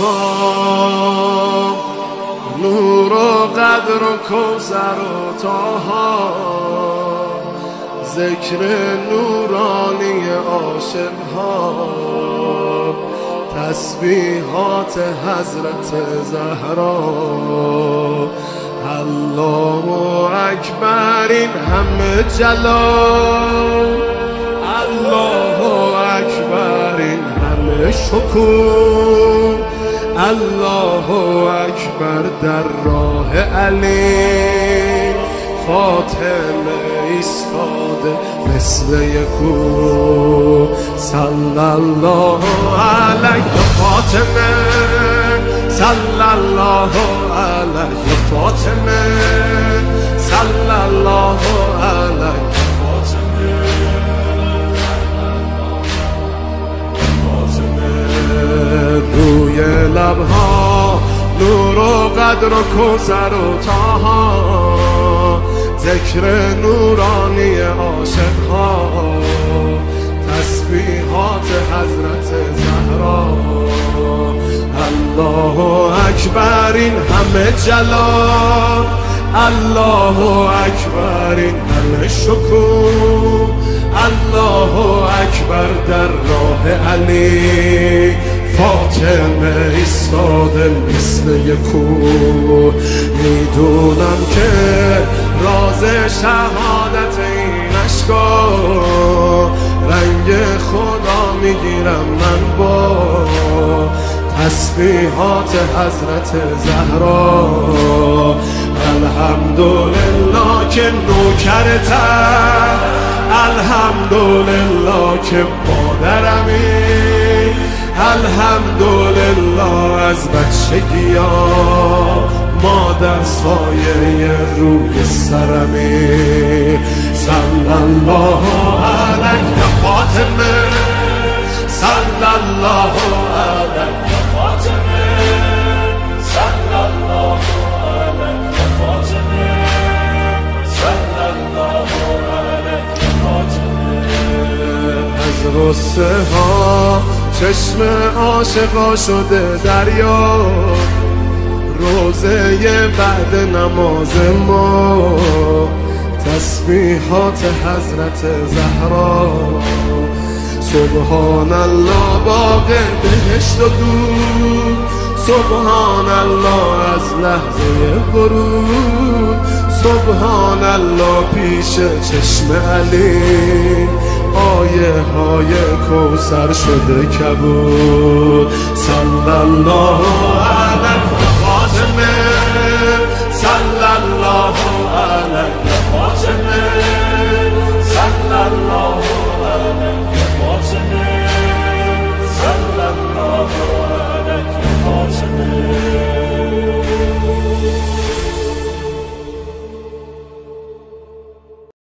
ها، نور و قدر و کوثر و طاها، ذکر نورانی عاشق ها، تسبیحات حضرت زهرا. الله اکبر این همه جلال، الله اکبر این همه شکوه، الله اکبر در راه علی، فاطمه ایستاده مثل یکو. صلی الله علیه فاطمه، صلی الله علیه فاطمه، صلی الله علیه فاطمه. روی لبها نور و قدر و کوثر و طاها، ذکر نورانی عاشق ها، تسبیحات حضرت زهرا. الله اکبر این همه جلال، الله اکبر این همه شکوه، الله اکبر در راه علی، فاطمه ایستاده مثل یکو. میدونم که راز شهادت این عشقا، رنگ خدا میگیرم من با تسبیحات حضرت زهرا. الحمدلله که نوکرتم، الحمدلله که مادرمی، الحمدلله از بچگیا مادر سایه روی سرمی. صلی الله علیه فاطمه، صلی الله علیه فاطمه، صلی الله علیه فاطمه، صلی الله علیه فاطمه. از غصه ها چشم عاشقا شده دریا، روزه بعد نماز ما تسبیحات حضرت زهرا. سبحان الله باغ بهشت و دور، سبحان الله از لحظه ورود، سبحان الله پیش چشم علی، آیه های کوثر شده کبود. صلی الله علیه فاطمه، صلی الله علیه فاطمه،